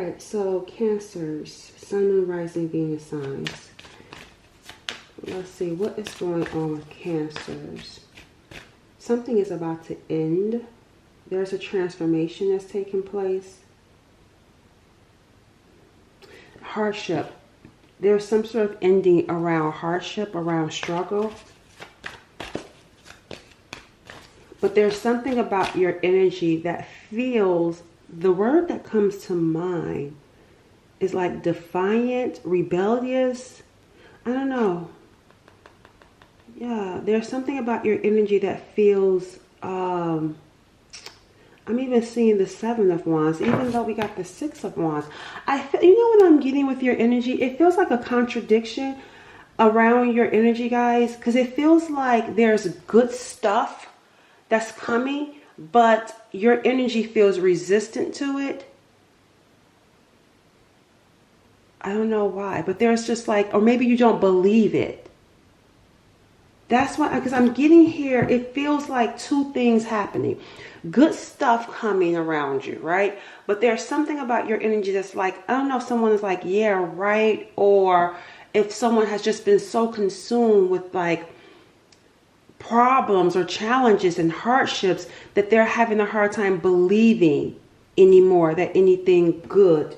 right, so Cancers, Sun, Moon, Rising, Venus signs. Let's see, what is going on with Cancers? Something is about to end. There's a transformation that's taking place. Hardship. There's some sort of ending around hardship, around struggle. But there's something about your energy that feels, the word that comes to mind is like defiant, rebellious. I don't know. Yeah, there's something about your energy that feels, I'm even seeing the Seven of Wands, even though we got the Six of Wands. I feel, you know what I'm getting with your energy? It feels like a contradiction around your energy, guys, because it feels like there's good stuff that's coming, but your energy feels resistant to it. I don't know why, but there's just like, or maybe you don't believe it. That's why, because I'm getting here, it feels like two things happening. Good stuff coming around you, right? But there's something about your energy that's like, I don't know if someone is like, yeah, right. Or if someone has just been so consumed with like problems or challenges and hardships that they're having a hard time believing anymore that anything good,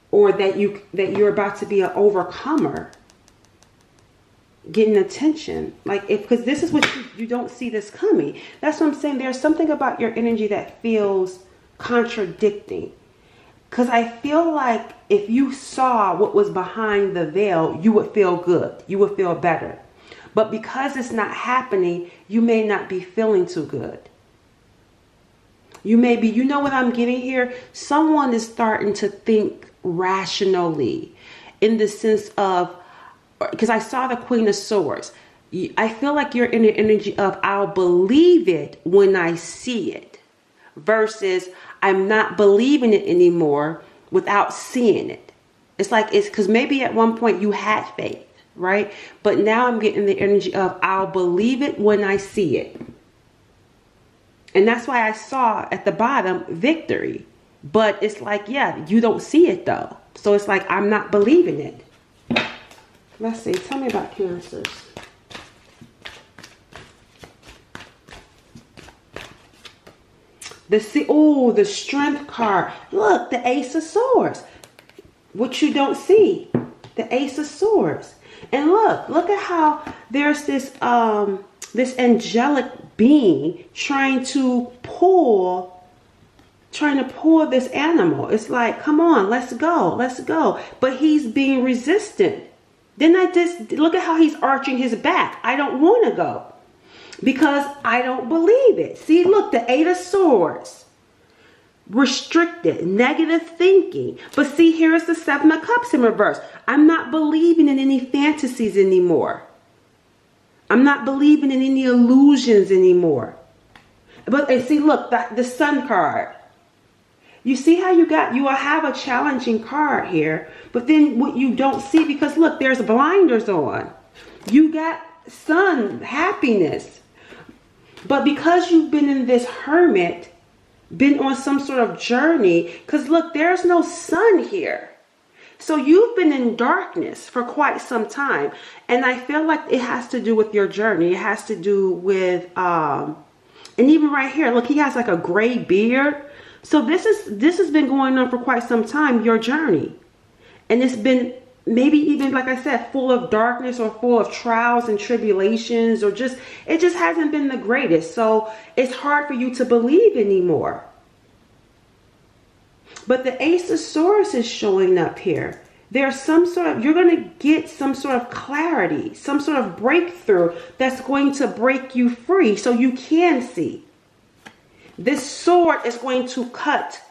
or that you're about to be an overcomer, getting attention. Like, if, because this is what you don't see this coming. That's what I'm saying. There's something about your energy that feels contradicting, because I feel like if you saw what was behind the veil, you would feel good, you would feel better. But because it's not happening, you may not be feeling too good. You may be, you know what I'm getting here? Someone is starting to think rationally, in the sense of, because I saw the Queen of Swords. I feel like you're in the energy of, I'll believe it when I see it, versus I'm not believing it anymore without seeing it. It's like, it's because maybe at one point you had faith, right? But now I'm getting the energy of, I'll believe it when I see it. And that's why I saw at the bottom victory. But it's like, yeah, you don't see it though. So it's like, I'm not believing it. Let's see. Tell me about Cancers. The Strength card. Look, the Ace of Swords. What you don't see. The Ace of Swords. And look at how there's this angelic being trying to pull this animal. It's like, come on, let's go. But he's being resistant. Then I just look at how he's arching his back. I don't want to go because I don't believe it. See, look, the Eight of Swords. Restricted, negative thinking. But see, here is the Seven of Cups in reverse. I'm not believing in any fantasies anymore. I'm not believing in any illusions anymore. But see, look, the Sun card. You see how you will have a challenging card here, but then what you don't see, because look, there's blinders on. You got sun, happiness. But because you've been in this hermit, been on some sort of journey, because look, there's no sun here. So you've been in darkness for quite some time. And I feel like it has to do with your journey. It has to do with, and even right here, look, he has like a gray beard. So this has been going on for quite some time, your journey. And it's been maybe even, like I said, full of darkness or full of trials and tribulations, or it just hasn't been the greatest. So it's hard for you to believe anymore. But the Ace of Swords is showing up here. There's some sort of, you're going to get some sort of clarity, some sort of breakthrough that's going to break you free so you can see. This sword is going to cut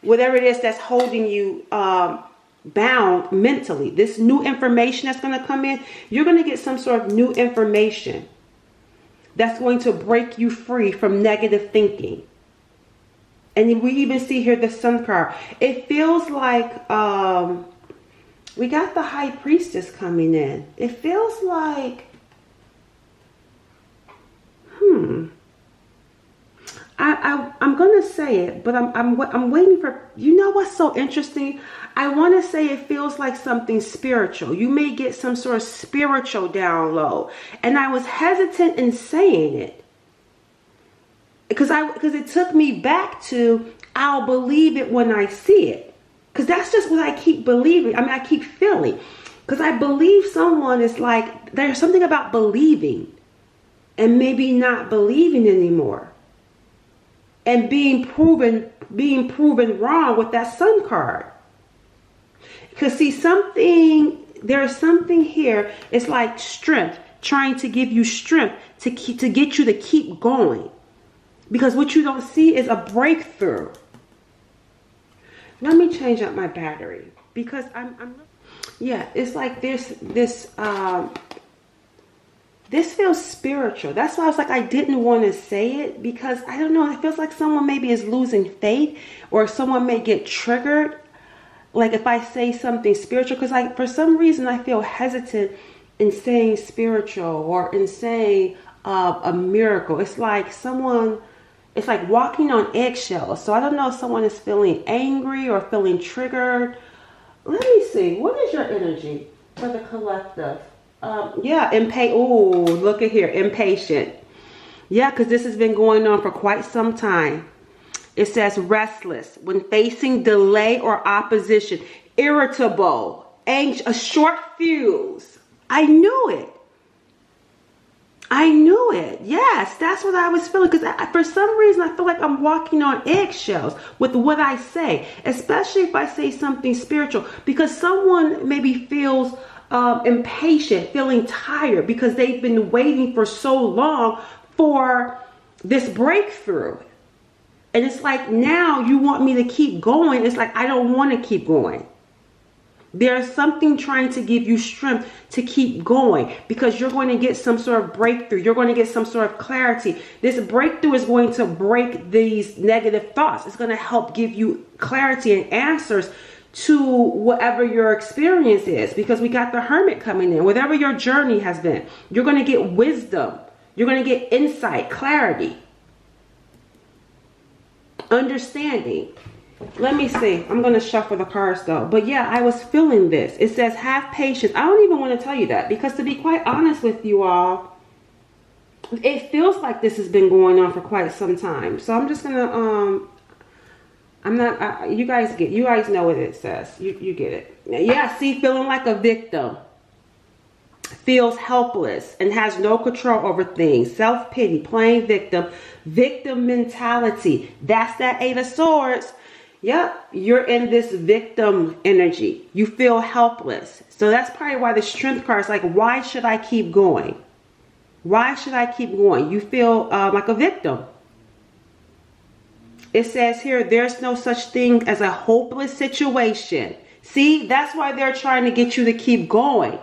whatever it is that's holding you bound mentally. This new information that's going to come in, you're going to get some sort of new information that's going to break you free from negative thinking. And we even see here the Sun card. It feels like we got the High Priestess coming in. It feels like, I'm gonna say it, but I'm waiting for, you know what's so interesting? I want to say it feels like something spiritual. You may get some sort of spiritual download, and I was hesitant in saying it because it took me back to, I'll believe it when I see it, because that's just what I keep believing. I mean, I keep feeling, because I believe someone is like, there's something about believing and maybe not believing anymore, and being proven wrong with that Sun card. Because see, there's something here. It's like strength, trying to give you strength to get you to keep going. Because what you don't see is a breakthrough. Let me change up my battery, because yeah, it's like this feels spiritual. That's why I was like, I didn't want to say it, because I don't know, it feels like someone maybe is losing faith, or someone may get triggered, like if I say something spiritual, because like for some reason I feel hesitant in saying spiritual, or in saying a miracle. It's like walking on eggshells. So I don't know if someone is feeling angry or feeling triggered. Let me see, what is your energy for the collective? Yeah, ooh, look at here, impatient. Yeah, because this has been going on for quite some time. It says restless when facing delay or opposition, irritable, anxious, a short fuse. I knew it. Yes, that's what I was feeling, because for some reason I feel like I'm walking on eggshells with what I say, especially if I say something spiritual, because someone maybe feels impatient, feeling tired, because they've been waiting for so long for this breakthrough. And it's like, now you want me to keep going. It's like, I don't want to keep going. There's something trying to give you strength to keep going, because you're going to get some sort of breakthrough. You're going to get some sort of clarity. This breakthrough is going to break these negative thoughts. It's going to help give you clarity and answers to whatever your experience is, because we got the Hermit coming in. Whatever your journey has been, you're going to get wisdom. You're going to get insight, clarity, understanding. Let me see. I'm going to shuffle the cards though. But yeah, I was feeling this. It says have patience. I don't even want to tell you that, because to be quite honest with you all, it feels like this has been going on for quite some time. So I'm just going to, you guys know what it says. You get it. Yeah, see, feeling like a victim. Feels helpless and has no control over things. Self-pity, playing victim mentality. That's that Eight of Swords. Yep, you're in this victim energy. You feel helpless. So that's probably why the Strength card is like, why should I keep going? Why should I keep going? You feel like a victim. It says here, there's no such thing as a hopeless situation. See, that's why they're trying to get you to keep going.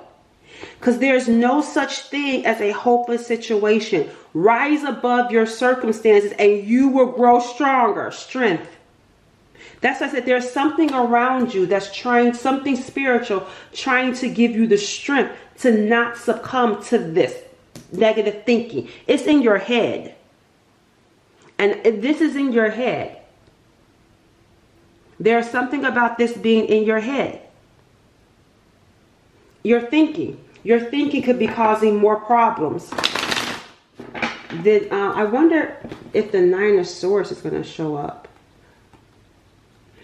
Because there's no such thing as a hopeless situation. Rise above your circumstances and you will grow stronger. Strength. That's why I said there's something around you that's trying, something spiritual, trying to give you the strength to not succumb to this negative thinking. It's in your head. And this is in your head. There's something about this being in your head. Your thinking could be causing more problems. Then I wonder if the Nine of Swords is going to show up.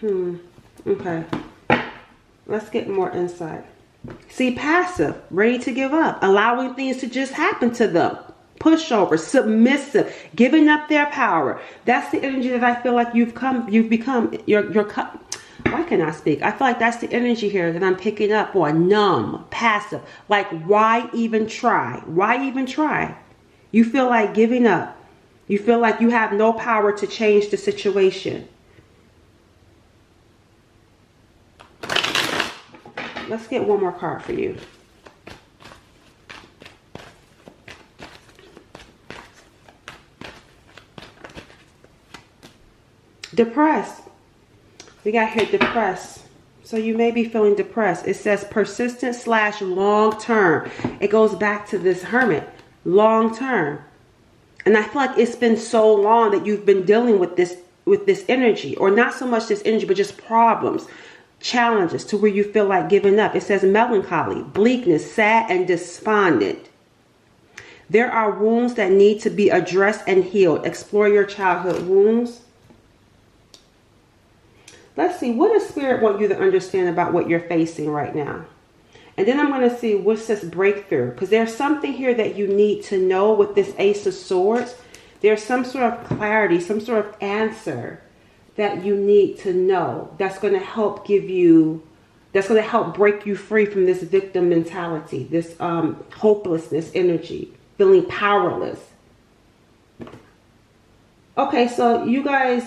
Okay. Let's get more insight. See, passive, ready to give up, allowing things to just happen to them. Pushover, submissive, giving up their power. That's the energy that I feel like you've become. Why can't I speak? I feel like that's the energy here that I'm picking up on. Numb, passive. Like, why even try? Why even try? You feel like giving up. You feel like you have no power to change the situation. Let's get one more card for you. Depressed. We got here depressed. So you may be feeling depressed. It says persistent / long term. It goes back to this Hermit. Long term. And I feel like it's been so long that you've been dealing with this energy, or not so much this energy, but just problems, challenges to where you feel like giving up. It says melancholy, bleakness, sad, and despondent. There are wounds that need to be addressed and healed. Explore your childhood wounds. Let's see, what does Spirit want you to understand about what you're facing right now? And then I'm going to see what's this breakthrough. Because there's something here that you need to know with this Ace of Swords. There's some sort of clarity, some sort of answer that you need to know. That's going to help give you, that's going to help break you free from this victim mentality. This hopelessness energy. Feeling powerless. Okay, so you guys,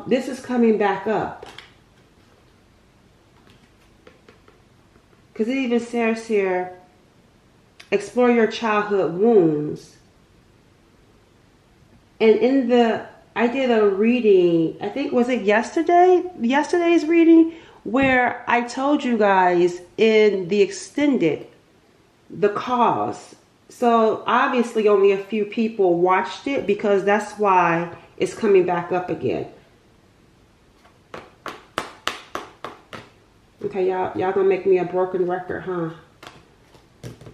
this is coming back up. Because it even says here, explore your childhood wounds. And in the, I did a reading, I think, was it yesterday's reading, where I told you guys in the extended, the cause. So obviously only a few people watched it, because that's why it's coming back up again. Okay, y'all gonna make me a broken record, huh?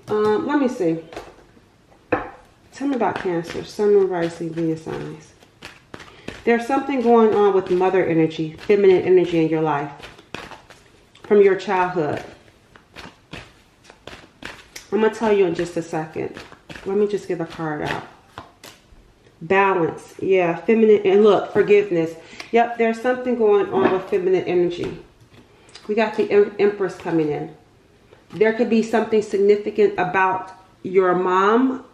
Let me see. Tell me about Cancer, Sun, Moon, Rising, Venus signs. There's something going on with mother energy, feminine energy in your life from your childhood. I'm going to tell you in just a second. Let me just get a card out. Balance. Yeah, feminine. And look, forgiveness. Yep, there's something going on with feminine energy. We got the Empress coming in. There could be something significant about your mom,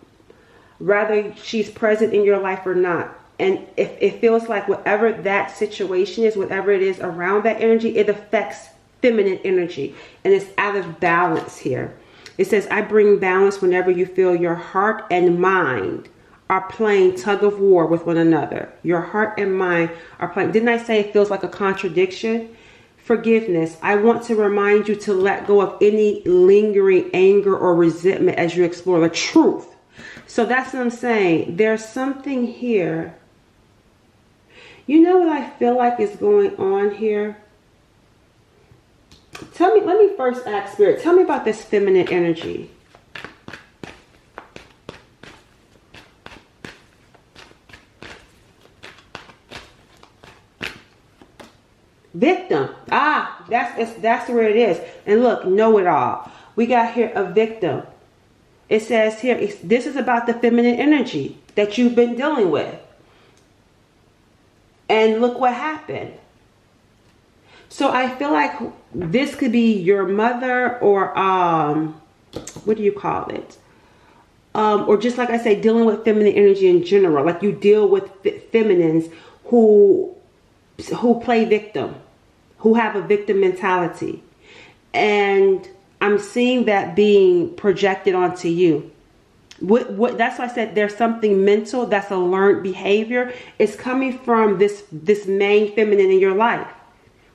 whether she's present in your life or not. And if it feels like whatever that situation is, whatever it is around that energy, it affects feminine energy. And it's out of balance here. It says, I bring balance whenever you feel your heart and mind are playing tug of war with one another. Your heart and mind are playing. Didn't I say it feels like a contradiction? Forgiveness. I want to remind you to let go of any lingering anger or resentment as you explore the truth. So that's what I'm saying. There's something here. You know what I feel like is going on here? Tell me, let me first ask Spirit, tell me about this feminine energy. Victim. Ah, that's where it is. And look, know it all. We got here a victim. It says here, this is about the feminine energy that you've been dealing with. And look what happened. So I feel like this could be your mother, or what do you call it? Or just like I say, dealing with feminine energy in general. Like you deal with feminines who play victim, who have a victim mentality. And I'm seeing that being projected onto you. That's why I said there's something mental that's a learned behavior. It's coming from this main feminine in your life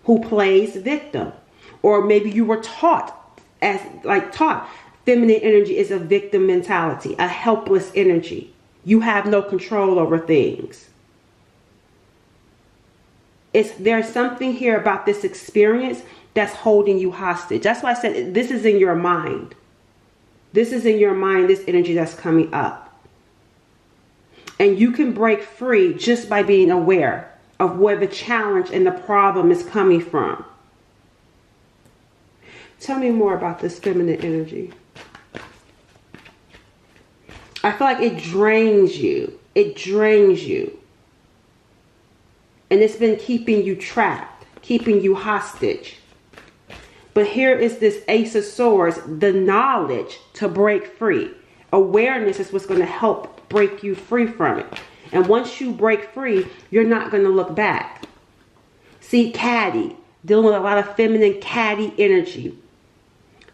who plays victim. Or maybe you were taught feminine energy is a victim mentality, a helpless energy. You have no control over things. There's something here about this experience that's holding you hostage. That's why I said this is in your mind. This is in your mind, this energy that's coming up. And you can break free just by being aware of where the challenge and the problem is coming from. Tell me more about this feminine energy. I feel like it drains you. It drains you. And it's been keeping you trapped, keeping you hostage. But here is this Ace of Swords, the knowledge to break free. Awareness is what's going to help break you free from it. And once you break free, you're not going to look back. See, catty, dealing with a lot of feminine catty energy.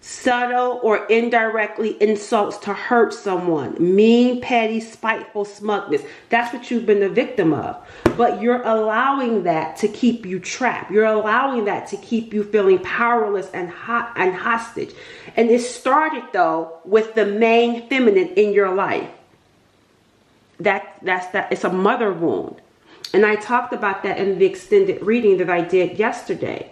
Subtle or indirectly insults to hurt someone. Mean, petty, spiteful smugness. That's what you've been the victim of. But you're allowing that to keep you trapped. You're allowing that to keep you feeling powerless and hostage. And it started, though, with the main feminine in your life. it's a mother wound. And I talked about that in the extended reading that I did yesterday.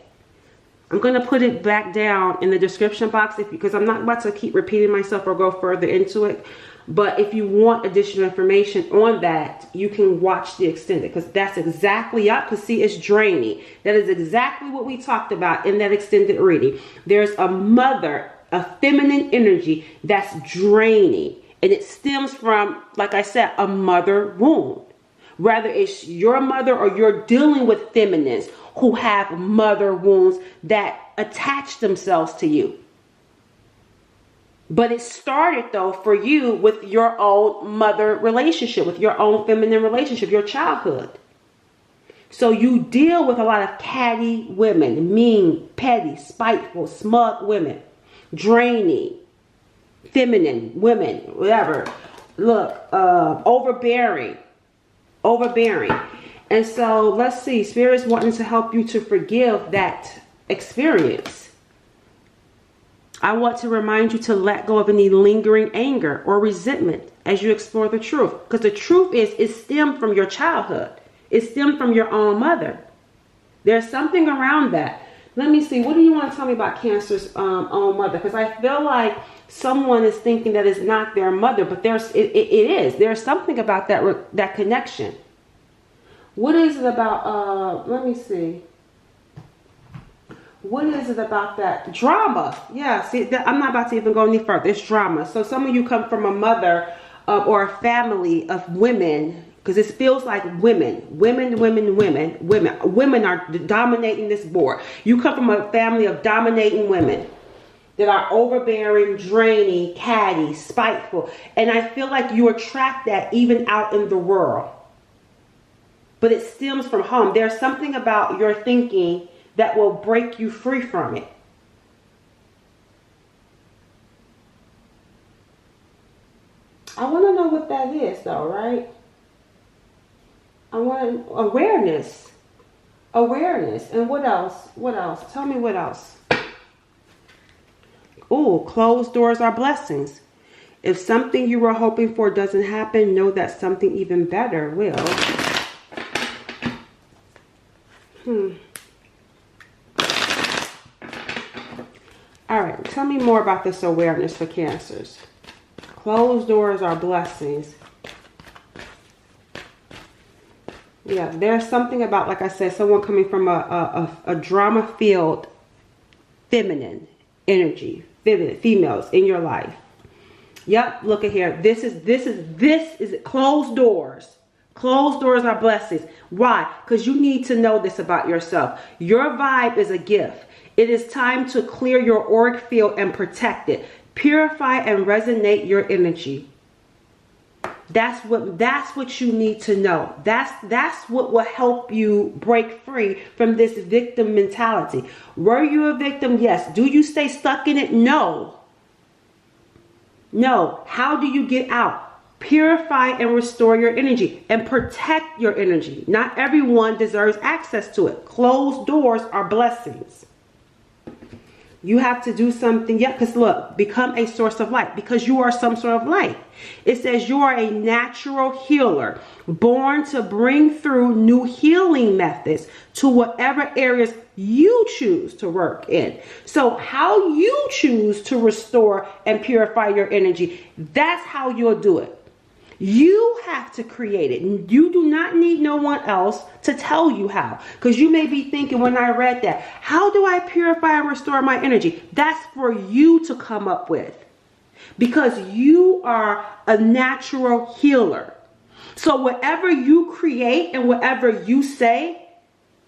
I'm going to put it back down in the description box because I'm not about to keep repeating myself or go further into it. But if you want additional information on that, you can watch the extended, because that's exactly up. Because see, it's draining. That is exactly what we talked about in that extended reading. There's a mother, a feminine energy that's draining. And it stems from, like I said, a mother wound. Whether it's your mother or you're dealing with feminines who have mother wounds that attach themselves to you. But it started, though, for you with your own mother relationship, with your own feminine relationship, your childhood. So you deal with a lot of catty women, mean, petty, spiteful, smug women, draining, feminine women, whatever. Look, overbearing. And so let's see, Spirit's wanting to help you to forgive that experience. I want to remind you to let go of any lingering anger or resentment as you explore the truth. Because the truth is, it stemmed from your childhood. It stemmed from your own mother. There's something around that. Let me see. What do you want to tell me about Cancer's own mother? Because I feel like someone is thinking that it's not their mother, but it is. There's something about that connection. What is it about? Let me see. What is it about that? Drama. Yeah, see, I'm not about to even go any further. It's drama. So some of you come from a mother or a family of women, because it feels like women are dominating this board. You come from a family of dominating women that are overbearing, draining, catty, spiteful. And I feel like you attract that even out in the world. But it stems from home. There's something about your thinking that will break you free from it. I want to know what that is, though, right? I want awareness. And what else? Tell me what else. Oh, closed doors are blessings. If something you were hoping for doesn't happen, know that something even better will. All right, tell me more about this awareness for Cancers. Closed doors are blessings. Yeah, there's something about, like I said, someone coming from a drama-filled feminine energy, females in your life. Yep, look at here. This is closed doors. Closed doors are blessings. Why? Because you need to know this about yourself. Your vibe is a gift. It is time to clear your auric field and protect it. Purify and resonate your energy. That's what you need to know. That's what will help you break free from this victim mentality. Were you a victim? Yes. Do you stay stuck in it? No. How do you get out? Purify and restore your energy and protect your energy. Not everyone deserves access to it. Closed doors are blessings. You have to do something. Yeah, because look, become a source of light, because you are some sort of light. It says you are a natural healer, born to bring through new healing methods to whatever areas you choose to work in. So how you choose to restore and purify your energy, that's how you'll do it. You have to create it. You do not need no one else to tell you how. Because you may be thinking when I read that, how do I purify and restore my energy? That's for you to come up with. Because you are a natural healer. So whatever you create and whatever you say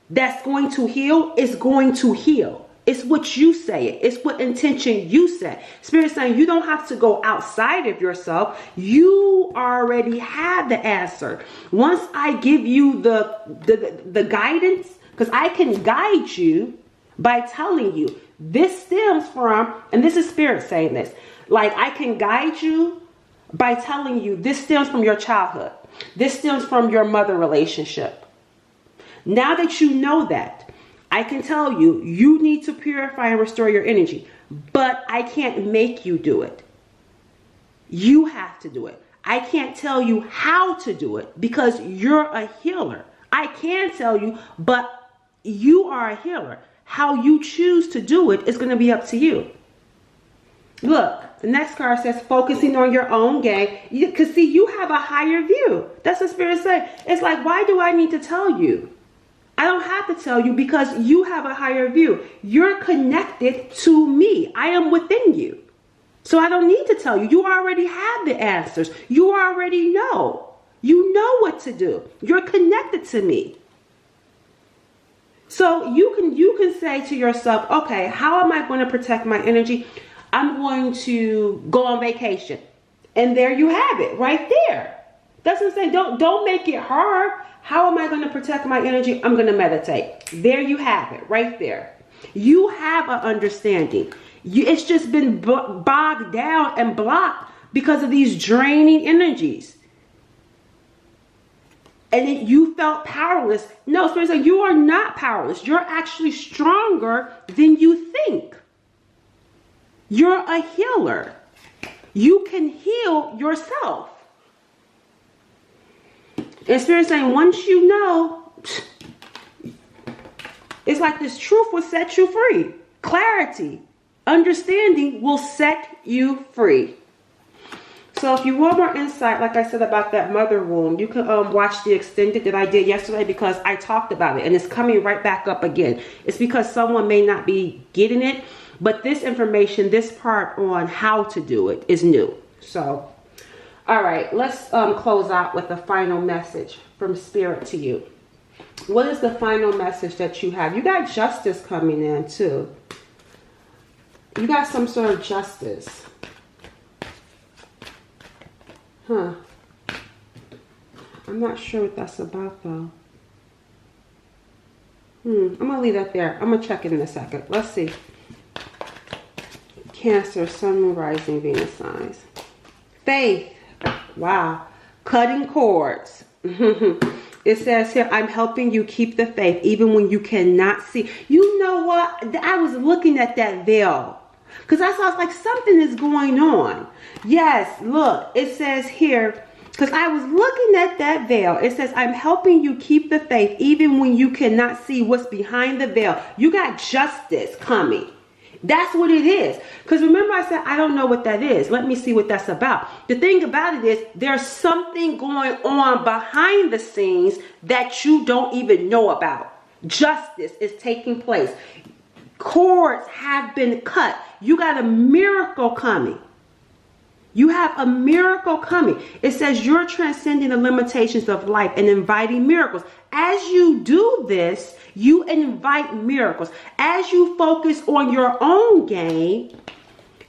that's going to heal is going to heal. It's what you say it. It's what intention you set. Spirit's saying you don't have to go outside of yourself. You already have the answer. Once I give you the guidance, because I can guide you by telling you this stems from, and this is Spirit saying this, like I can guide you by telling you this stems from your childhood. This stems from your mother relationship. Now that you know that, I can tell you, you need to purify and restore your energy, but I can't make you do it. You have to do it. I can't tell you how to do it because you're a healer. I can tell you, but you are a healer. How you choose to do it is going to be up to you. Look, the next card says focusing on your own gain. Because see, you have a higher view. That's what Spirit said. It's like, why do I need to tell you? I don't have to tell you because you have a higher view. You're connected to me. I am within you. So I don't need to tell you. You already have the answers. You already know. You know what to do. You're connected to me. So you can say to yourself, okay, how am I going to protect my energy? I'm going to go on vacation. And there you have it, right there. That's what I'm saying. Don't make it hard. How am I going to protect my energy? I'm going to meditate. There you have it, right there. You have an understanding. It's just been bogged down and blocked because of these draining energies. And then you felt powerless. No, Spirit said you are not powerless. You're actually stronger than you think. You're a healer. You can heal yourself. And Spirit saying once you know, it's like this truth will set you free. Clarity, understanding will set you free. So if you want more insight, like I said about that mother wound, you can watch the extended that I did yesterday because I talked about it and it's coming right back up again. It's because someone may not be getting it, but this information, this part on how to do it is new. So, all right, let's close out with a final message from Spirit to you. What is the final message that you have? You got justice coming in too. You got some sort of justice. Huh. I'm not sure what that's about though. I'm going to leave that there. I'm going to check it in a second. Let's see. Cancer, Sun, Moon, Rising, Venus signs. Faith. Wow. Cutting cords. It says here, I'm helping you keep the faith even when you cannot see. You know what? I was looking at that veil because I was like, something is going on. Yes, look, it says here, because I was looking at that veil. It says, I'm helping you keep the faith even when you cannot see what's behind the veil. You got justice coming. That's what it is. Because remember I said, I don't know what that is. Let me see what that's about. The thing about it is there's something going on behind the scenes that you don't even know about. Justice is taking place. Cords have been cut. You got a miracle coming. You have a miracle coming. It says you're transcending the limitations of life and inviting miracles. As you do this, you invite miracles. As you focus on your own gain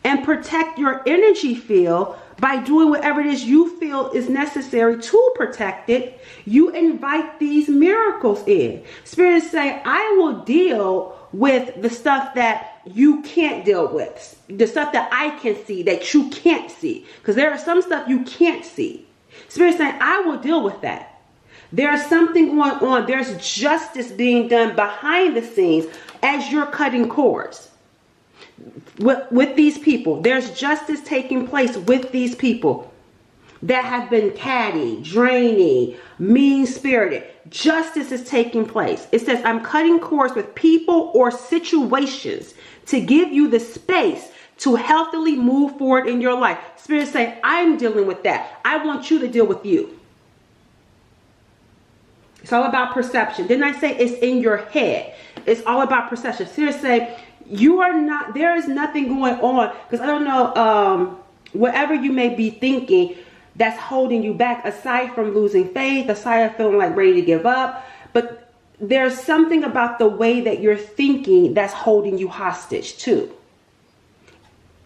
and protect your energy field by doing whatever it is you feel is necessary to protect it, you invite these miracles in. Spirit is saying, I will deal with the stuff that you can't deal with. The stuff that I can see that you can't see. Because there are some stuff you can't see. Spirit is saying, I will deal with that. There's something going on. There's justice being done behind the scenes as you're cutting cords. With these people. There's justice taking place with these people that have been catty, draining, mean-spirited. Justice is taking place. It says, I'm cutting cords with people or situations to give you the space to healthily move forward in your life. Spirit saying, I'm dealing with that. I want you to deal with you. It's all about perception. Didn't I say it's in your head? It's all about perception. Spirit say, you are not, there is nothing going on. Because I don't know, whatever you may be thinking that's holding you back, aside from losing faith, aside from feeling like ready to give up. But there's something about the way that you're thinking that's holding you hostage too.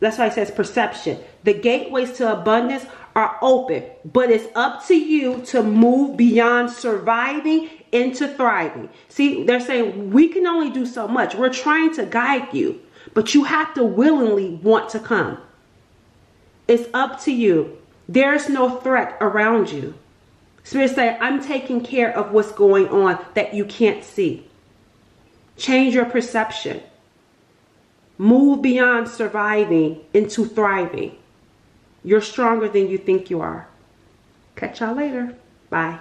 That's why it says perception. The gateways to abundance are open, but it's up to you to move beyond surviving into thriving. See, they're saying we can only do so much. We're trying to guide you, but you have to willingly want to come. It's up to you. There's no threat around you. Spirit saying, I'm taking care of what's going on that you can't see. Change your perception. Move beyond surviving into thriving. You're stronger than you think you are. Catch y'all later. Bye.